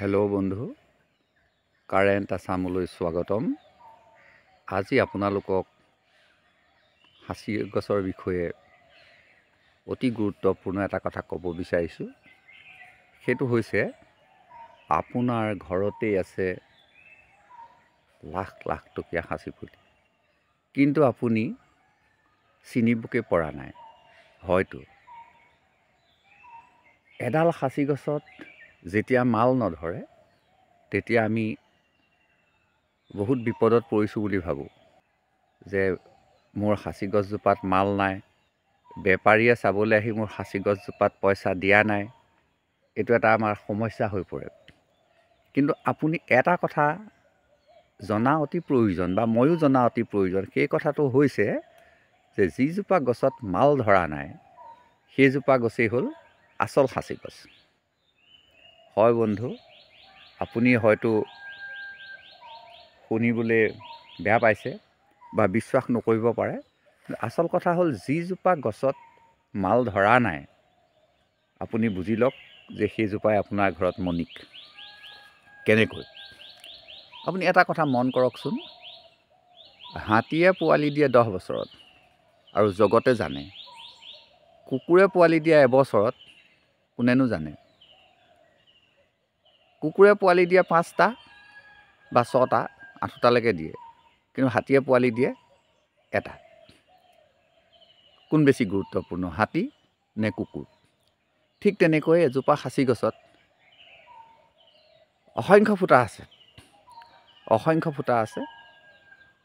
Hello' বন্ধু, current আছামলৈ স্বাগতম। আজি আপোনালোকক সাঁচি গছৰ বিষয়ে অতি গুৰুত্বপূৰ্ণ এটা কথা ক'ব বিচাৰিছোঁ। সেইটো হৈছে আপোনাৰ ঘৰতেই আছে লাখ লাখ টকীয়া সাঁচি পুলি, কিন্তু আপুনি চিনিবকে পৰা নাই। হয়তো এডাল সাঁচি গছত যেতিয়া মাল নধৰে তেতিয়া আমি বহুত বিপদত পৰিছোঁ বুলি ভাবোঁ যে মোৰ সাঁচি গছজোপাত মাল নাই, বেপাৰীয়ে চাবলৈ আহি মোৰ সাঁচি গছজোপাত পইচা দিয়া নাই। এইটো এটা আমাৰ সমস্যা হৈ পৰে। কিন্তু আপুনি এটা কথা জনা অতি প্ৰয়োজন, বা ময়ো জনা অতি প্ৰয়োজন। সেই কথাটো হৈছে যে যিজোপা গছত মাল ধৰা নাই সেইজোপা গছেই হ'ল আচল সাঁচি গছ। হয় বন্ধু, আপুনি হয়তো শুনিবলৈ বেয়া পাইছে বা বিশ্বাস নকৰিব পাৰে। আচল কথা হ'ল যিজোপা গছত মাল ধৰা নাই আপুনি বুজি লওক যে সেইজোপাই আপোনাৰ ঘৰত মণিক। কেনেকৈ? আপুনি এটা কথা মন কৰকচোন, হাতীয়ে পোৱালি দিয়ে 10 বছৰত আৰু জগতে জানে। কুকুৰে পোৱালি দিয়ে এবছৰত, কোনেনো জানে। কুকুৰে পোৱালি দিয়ে 5টা বা 6টা, 8টালৈকে দিয়ে, কিন্তু হাতীয়ে পোৱালি দিয়ে এটা। কোন বেছি গুৰুত্বপূৰ্ণ, হাতী নে কুকুৰ? ঠিক তেনেকৈ এজোপা সাঁচি গছত অসংখ্য ফুটা আছে,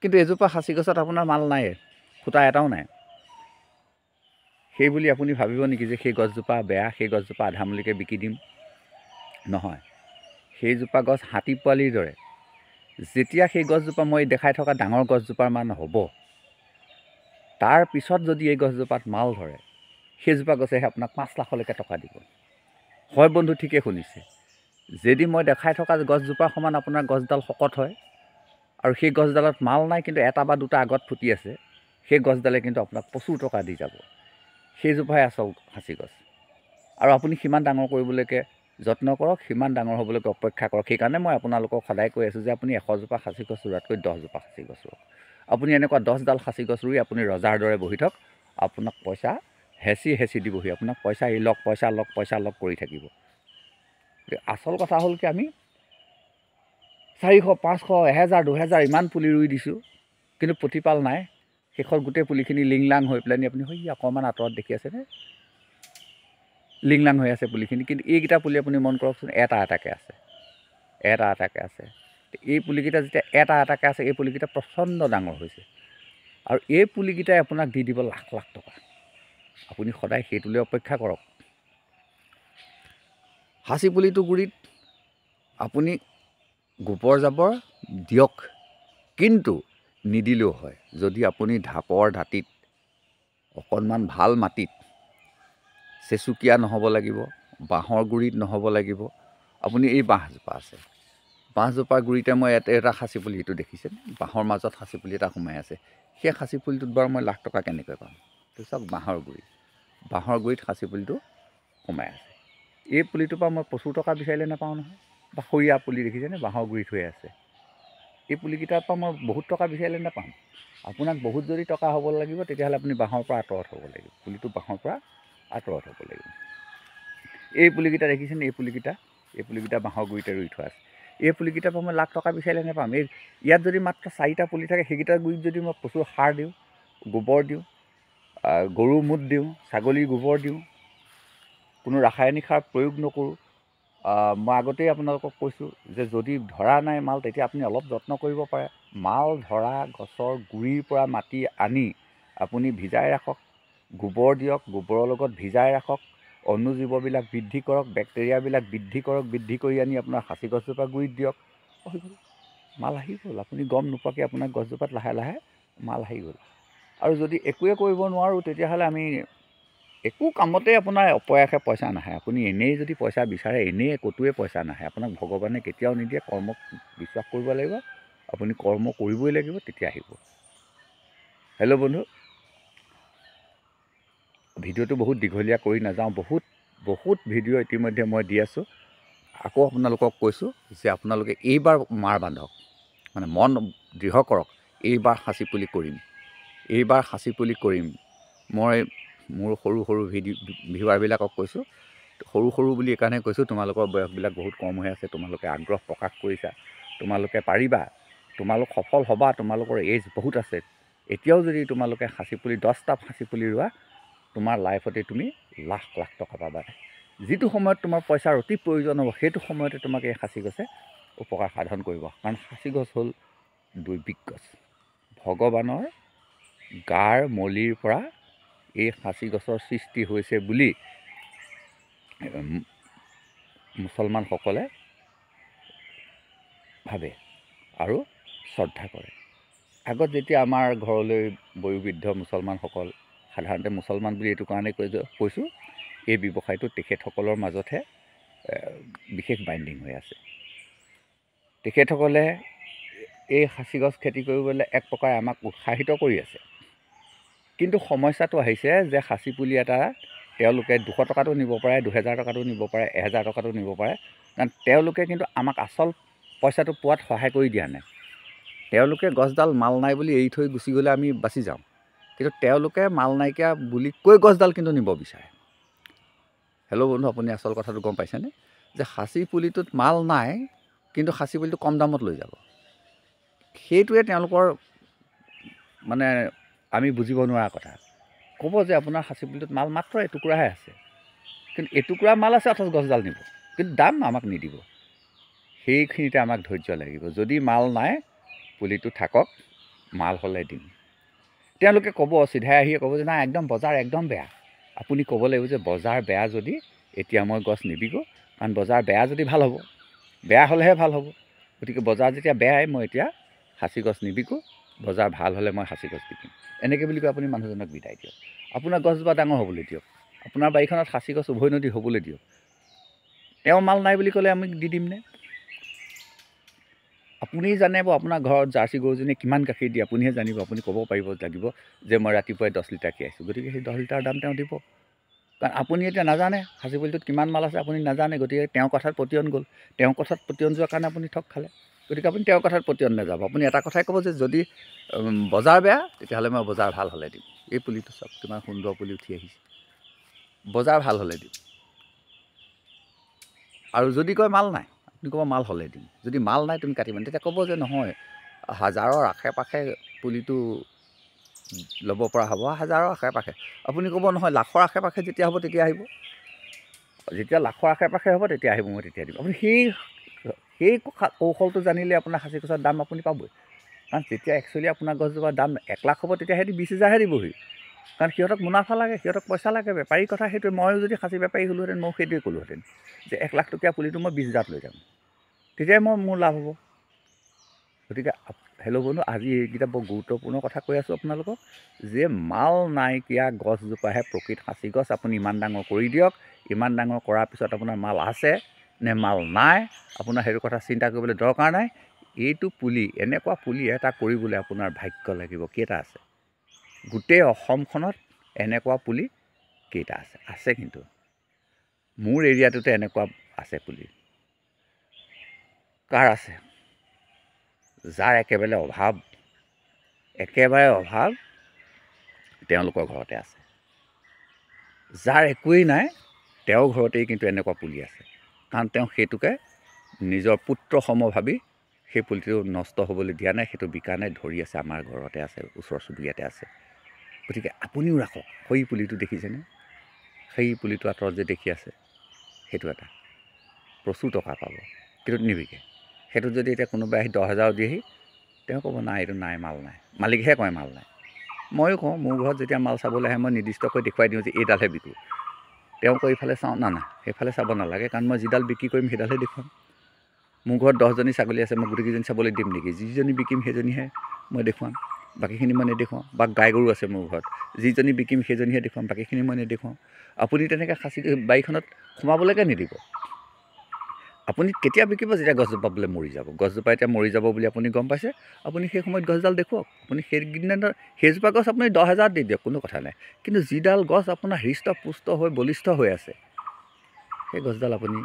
কিন্তু এজোপা সাঁচি গছত আপোনাৰ মাল নাই, ফুটা এটাও নাই। সেই বুলি আপুনি ভাবিব নেকি যে সেই গছজোপা বেয়া, সেই গছজোপা আধা মূলিকৈ বিকি দিম? নহয়, সেইজোপা গছ হাতী পোৱালিৰ দৰে। যেতিয়া সেই গছজোপা মই দেখাই থকা ডাঙৰ গছজোপাৰ মান হ'ব, তাৰ পিছত যদি এই গছজোপাত মাল ধৰে সেইজোপা গছেহে আপোনাক 5 লাখলৈকে টকা দিব। হয় বন্ধু, ঠিকে শুনিছে। যদি মই দেখাই থকা গছজোপাৰ সমান আপোনাৰ গছডাল শকত হয় আৰু সেই গছডালত মাল নাই, কিন্তু এটা বা দুটা আগত ফুটি আছে, সেই গছডালে কিন্তু আপোনাক প্ৰচুৰ টকা দি যাব। সেইজোপাই আচল সাঁচি গছ। আৰু আপুনি সিমান ডাঙৰ কৰিবলৈকে যত্ন কৰক, সিমান ডাঙৰ হ'বলৈকে অপেক্ষা কৰক। সেইকাৰণে মই আপোনালোকক সদায় কৈ আছোঁ যে আপুনি 100জোপা সাঁচি গছ ৰুৱাতকৈ 10জোপা সাঁচি গছ ৰুৱক। আপুনি এনেকুৱা 10ডাল সাঁচি গছ ৰুই আপুনি ৰজাৰ দৰে বহি থাকক, আপোনাক পইচা হেঁচি দিবহি। আপোনাক পইচা লওক, পইচা লওক কৰি থাকিব। আচল কথা হ'ল কি, আমি 400, 500, 1000, 2000 ইমান পুলি ৰুই দিছোঁ, কিন্তু প্ৰতিপাল নাই। শেষত গোটেই পুলিখিনি লিংলাং হৈ পেলাইনি আপুনি অকণমান আঁতৰত দেখি আছেনে, লিংলাং হৈ আছে পুলিখিনি। কিন্তু এইকেইটা পুলি আপুনি মন কৰকচোন, এটা এটাকৈ আছে। এই পুলিকেইটা যেতিয়া এটা এটাকৈ আছে, এই পুলিকেইটা প্ৰচণ্ড ডাঙৰ হৈছে, আৰু এই পুলিকেইটাই আপোনাক দি দিব লাখ লাখ টকা। আপুনি সদায় সেইটোলৈ অপেক্ষা কৰক। সাঁচি পুলিটো গুৰিত আপুনি গোবৰ জাবৰ দিয়ক, কিন্তু নিদিলেও হয়। যদি আপুনি ঢাপৰ দাঁতিত অকণমান ভাল মাটিত, চেচুকীয়া নহ'ব লাগিব, বাঁহৰ গুৰিত নহ'ব লাগিব। আপুনি এই বাঁহজোপা আছে, বাঁহজোপাৰ গুৰিতে মই এটা সাঁচি পুলি, এইটো দেখিছে, বাঁহৰ মাজত সাঁচি পুলি এটা সোমাই আছে। সেই সাঁচি পুলিটোত বাৰু মই লাখ টকা কেনেকৈ পাম? চাওক, বাঁহৰ গুৰিত সাঁচি পুলিটো সোমাই আছে। এই পুলিটোৰ পৰা মই প্ৰচুৰ টকা বিচাৰিলে নাপাওঁ নহয়। বা খৰিয়া পুলি দেখিছেনে, বাঁহৰ গুৰিত হৈ আছে। এই পুলিকেইটাৰ পৰা মই বহুত টকা বিচাৰিলে নাপাম। আপোনাক বহুত যদি টকা হ'ব লাগিব, তেতিয়াহ'লে আপুনি বাঁহৰ পৰা আঁতৰত হ'ব লাগিব, পুলিটো বাঁহৰ পৰা আঁতৰত হ'ব লাগিব। এই পুলিকেইটা দেখিছেনে, এই পুলিকেইটা বাঁহৰ গুৰিতে ৰুই থোৱা আছে। এই পুলিকেইটাৰ পৰা মই লাখ টকা বিচাৰিলে নাপাম। ইয়াত যদি মাত্ৰ 4টা পুলি থাকে, সেইকেইটাৰ গুৰিত যদি মই প্ৰচুৰ সাৰ দিওঁ, গোবৰ দিওঁ, গৰুৰ মুত দিওঁ, ছাগলীৰ গোবৰ দিওঁ, কোনো ৰাসায়নিক সাৰ প্ৰয়োগ নকৰোঁ, মই আগতেই আপোনালোকক কৈছোঁ যে যদি ধৰা নাই মাল, তেতিয়া আপুনি অলপ যত্ন কৰিব পাৰে। মাল ধৰা গছৰ গুৰিৰ পৰা মাটি আনি আপুনি ভিজাই ৰাখক, গোবৰ দিয়ক, গোবৰৰ লগত ভিজাই ৰাখক, অনুজীৱবিলাক বৃদ্ধি কৰক, বেক্টেৰিয়াবিলাক বৃদ্ধি কৰি আনি আপোনাৰ সাঁচি গছজোপা গুৰিত দিয়ক, হৈ গ'ল, মাল আহি গ'ল। আপুনি গম নোপোৱাকৈ আপোনাৰ গছজোপাত লাহে লাহে মাল আহি গ'ল। আৰু যদি একোৱে কৰিব নোৱাৰোঁ, তেতিয়াহ'লে আমি একো কামতে আপোনাৰ অপয়াসে পইচা নাহে। আপুনি এনেই যদি পইচা বিচাৰে, এনেই ক'তোৱে পইচা নাহে। আপোনাক ভগৱানে কেতিয়াও নিদিয়ে। কৰ্মক বিশ্বাস কৰিব লাগিব, আপুনি কৰ্ম কৰিবই লাগিব, তেতিয়া আহিব। হেল্ল' বন্ধু, ভিডিঅ'টো বহুত দীঘলীয়া কৰি নাযাওঁ, বহুত ভিডিঅ' ইতিমধ্যে মই দি আছোঁ। আকৌ আপোনালোকক কৈছোঁ যে আপোনালোকে এইবাৰ মাৰ বান্ধক, মানে মন দৃঢ় কৰক, এইবাৰ সাঁচি পুলি কৰিম, এইবাৰ সাঁচি পুলি কৰিম। মই মোৰ সৰু সৰু ভিউৱাৰবিলাকক কৈছোঁ, সৰু সৰু বুলি এইকাৰণে কৈছোঁ, তোমালোকৰ বয়সবিলাক বহুত কম হৈ আছে, তোমালোকে আগ্ৰহ প্ৰকাশ কৰিছা, তোমালোকে পাৰিবা, তোমালোক সফল হ'বা, তোমালোকৰ এজ বহুত আছে। এতিয়াও যদি তোমালোকে সাঁচি পুলি 10টা সাঁচি পুলি ৰোৱা, তোমাৰ লাইফতে তুমি লাখ লাখ টকা পাবা। যিটো সময়ত তোমাৰ পইচাৰ অতি প্ৰয়োজন হ'ব, সেইটো সময়তে তোমাক এই সাঁচি গছে উপকাৰ সাধন কৰিব। কাৰণ সাঁচি গছ হ'ল দৈবিক গছ। ভগৱানৰ গাৰ মলিৰ পৰা এই সাঁচি গছৰ সৃষ্টি হৈছে বুলি মুছলমানসকলে ভাবে আৰু শ্ৰদ্ধা কৰে। আগত যেতিয়া আমাৰ ঘৰলৈ বয়োবৃদ্ধ মুছলমানসকল, সাধাৰণতে মুছলমান বুলি এইটো কাৰণে কৈছোঁ, এই ব্যৱসায়টো তেখেতসকলৰ মাজতহে বিশেষ বাইণ্ডিং হৈ আছে। তেখেতসকলে এই সাঁচি গছ খেতি কৰিবলৈ এক প্ৰকাৰে আমাক উৎসাহিত কৰি আছে। কিন্তু সমস্যাটো আহিছে যে সাঁচি পুলি এটা তেওঁলোকে 200 টকাটো নিব পাৰে, 2000 টকাটো নিব পাৰে, 1000 টকাটো নিব পাৰে, কাৰণ তেওঁলোকে কিন্তু আমাক আচল পইচাটো পোৱাত সহায় কৰি দিয়া নাই। তেওঁলোকে গছডাল মাল নাই বুলি এৰি থৈ গুচি গ'লে আমি বাচি যাওঁ, কিন্তু তেওঁলোকে মাল নাইকিয়া বুলি কৈ গছডাল কিন্তু নিব বিচাৰে। হেল্ল' বন্ধু, আপুনি আচল কথাটো গম পাইছেনে? যে সাঁচি পুলিটোত মাল নাই, কিন্তু সাঁচি পুলিটো কম দামত লৈ যাব। সেইটোৱে তেওঁলোকৰ মানে আমি বুজিব নোৱাৰা কথা। ক'ব যে আপোনাৰ সাঁচি পুলিটোত মাল মাত্ৰ এটুকুৰাহে আছে, কিন্তু এটুকুৰা মাল আছে, অথচ গছডাল নিব, কিন্তু দাম আমাক নিদিব। সেইখিনিতে আমাক ধৈৰ্য লাগিব। যদি মাল নাই, পুলিটো থাকক, মাল হ'লে দিম। তেওঁলোকে ক'ব, চিধাই আহিয়ে ক'ব যে নাই, একদম বজাৰ একদম বেয়া। আপুনি ক'ব লাগিব যে বজাৰ বেয়া যদি এতিয়া মই গছ নিবিকোঁ, কাৰণ বজাৰ বেয়া যদি ভাল হ'ব, বেয়া হ'লেহে ভাল হ'ব। গতিকে বজাৰ যেতিয়া বেয়াই, মই এতিয়া সাঁচি গছ নিবিকোঁ, বজাৰ ভাল হ'লে মই সাঁচি গছ বিকিম। এনেকৈ বুলি কৈ আপুনি মানুহজনক বিদায় দিয়ক। আপোনাৰ গছজোপা ডাঙৰ হ'বলৈ দিয়ক, আপোনাৰ বাৰীখনত সাঁচি গছ উভৈনদী হ'বলৈ দিয়ক। তেওঁ মাল নাই বুলি ক'লে আমি দি দিমনে? আপুনি জানিব আপোনাৰ ঘৰত জাৰ্চি গৰুজনীয়ে কিমান গাখীৰ দিয়ে, আপুনিহে জানিব। আপুনি ক'ব পাৰিব লাগিব যে মই ৰাতিপুৱাই 10 লিটাৰ খীৰাইছোঁ, গতিকে সেই 10 লিটাৰ দাম তেওঁ দিব। কাৰণ আপুনি এতিয়া নাজানে সাঁচি পুলিটোত কিমান মাল আছে, আপুনি নাজানে। গতিকে তেওঁৰ কথাত পতিয়ন গ'ল, তেওঁৰ কথাত পতিয়ন যোৱাৰ কাৰণে আপুনি ঠগ খালে। গতিকে আপুনি তেওঁৰ কথাত পতিয়ন নাযাব। আপুনি এটা কথাই ক'ব যে যদি বজাৰ বেয়া, তেতিয়াহ'লে মই বজাৰ ভাল হ'লে দিম। এই পুলিটো চাওক কিমান সুন্দৰ পুলি উঠি আহিছে, বজাৰ ভাল হ'লে দিম। আৰু যদি কয় মাল নাই, আপুনি ক'ব মাল হ'লে দিম। যদি মাল নাই তুমি কাটিবা, তেতিয়া ক'ব যে নহয়, 1000ৰ আশে পাশে পুলিটো ল'ব পৰা হ'ব, 1000ৰ আশে পাশে। আপুনি ক'ব নহয়, 1,00,000ৰ আশে পাশে যেতিয়া হ'ব তেতিয়া আহিব, যেতিয়া 1,00,000ৰ আশে পাশে হ'ব তেতিয়া আহিব, মই তেতিয়া দিম। আপুনি সেই কৌশলটো জানিলে আপোনাৰ সাঁচি গছৰ দাম আপুনি পাবই। কাৰণ যেতিয়া একচুৱেলি আপোনাৰ গছজোপাৰ দাম 1,00,000 হ'ব, তেতিয়া সিহঁতি 20,000হে দিবহি। কাৰণ সিহঁতক মুনাফা লাগে, সিহঁতক পইচা লাগে, বেপাৰীৰ কথা সেইটোৱে। ময়ো যদি সাঁচি বেপাৰী হ'লোহেঁতেন, মই সেইটোৱে ক'লোহেঁতেন যে 1,00,000 টকীয়া পুলিটো মই 20,000ত লৈ যাম, তেতিয়াই মোৰ লাভ হ'ব। গতিকে হেল্ল' বন্ধু, আজি এইকেইটা বৰ গুৰুত্বপূৰ্ণ কথা কৈ আছোঁ আপোনালোকক, যে মাল নাইকিয়া গছজোপাহে প্ৰকৃত সাঁচি গছ। আপুনি ইমান ডাঙৰ কৰি দিয়ক, ইমান ডাঙৰ কৰাৰ পিছত আপোনাৰ মাল আছে নে মাল নাই, আপোনাৰ সেইটো কথা চিন্তা কৰিবলৈ দৰকাৰ নাই। এইটো পুলি, এনেকুৱা পুলি এটা কৰিবলৈ আপোনাৰ ভাগ্য লাগিব। কেইটা আছে গোটেই অসমখনত? এনেকুৱা পুলি কেইটা আছে? আছে, কিন্তু মোৰ এৰিয়াটোতে এনেকুৱা আছে পুলি। কাৰ আছে? যাৰ একেবাৰে অভাৱ, তেওঁলোকৰ ঘৰতে আছে। যাৰ একোৱেই নাই, তেওঁৰ ঘৰতেই কিন্তু এনেকুৱা পুলি আছে। কাৰণ তেওঁ সেইটোকে নিজৰ পুত্ৰ সম ভাবি সেই পুলিটো নষ্ট হ'বলৈ দিয়া নাই, সেইটো বিকা নাই, ধৰি আছে, আমাৰ ঘৰতে আছে, ওচৰ চুবুৰীয়াতে আছে। গতিকে আপুনিও ৰাখক। সেই পুলিটো দেখিছেনে? সেই পুলিটো আঁতৰত যে দেখি আছে, সেইটো এটা প্ৰচুৰ টকা পাব, কিন্তু নিবিকে। সেইটোত যদি এতিয়া কোনোবাই আহি 10,000 দিয়েহি, তেওঁ ক'ব নাই, এইটো নাই, মাল নাই। মালিকহে কয় মাল নাই। ময়ো কওঁ, মোৰ ঘৰত যেতিয়া মাল চাবলৈ আহে, মই নিৰ্দিষ্টকৈ দেখুৱাই দিওঁ যে এইডালহে বিকোঁ। তেওঁ কৈ ইফালে চাওঁ, না সেইফালে চাব নালাগে, কাৰণ মই যিডাল বিক্ৰী কৰিম সেইডালহে দেখুৱাম। মোৰ ঘৰত 10জনী ছাগলী আছে, মই গোটেইকেইজনী চাবলৈ দিম নেকি? যিজনী বিকিম সেইজনীহে মই দেখুৱাম, বাকীখিনি মই নেদেখুৱাওঁ। বা গাই গৰু আছে মোৰ ঘৰত, যিজনী বিকিম সেইজনীহে দেখুৱাম, বাকীখিনি মই নেদেখুৱাওঁ। আপুনি তেনেকৈ সাঁচি বাৰীখনত সোমাবলৈকে নিদিব। আপুনি কেতিয়া বিকিব? যেতিয়া গছজোপা বোলে মৰি যাব। গছজোপা এতিয়া মৰি যাব বুলি আপুনি গম পাইছে, আপুনি সেই সময়ত গছডাল দেখুৱাওক। আপুনি সেইজোপা গছ আপুনি 10,000 দি দিয়ক, কোনো কথা নাই। কিন্তু যিডাল গছ আপোনাৰ হৃষ্ট পুষ্ট হৈ বলিষ্ঠ হৈ আছে, সেই গছডাল আপুনি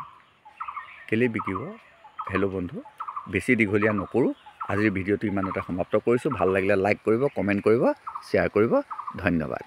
কেলৈ বিকিব? হেল্ল' বন্ধু, বেছি দীঘলীয়া নকৰোঁ, আজিৰ ভিডিঅ'টো ইমানতে সমাপ্ত কৰিছোঁ। ভাল লাগিলে লাইক কৰিব, কমেণ্ট কৰিব, শ্বেয়াৰ কৰিব। ধন্যবাদ।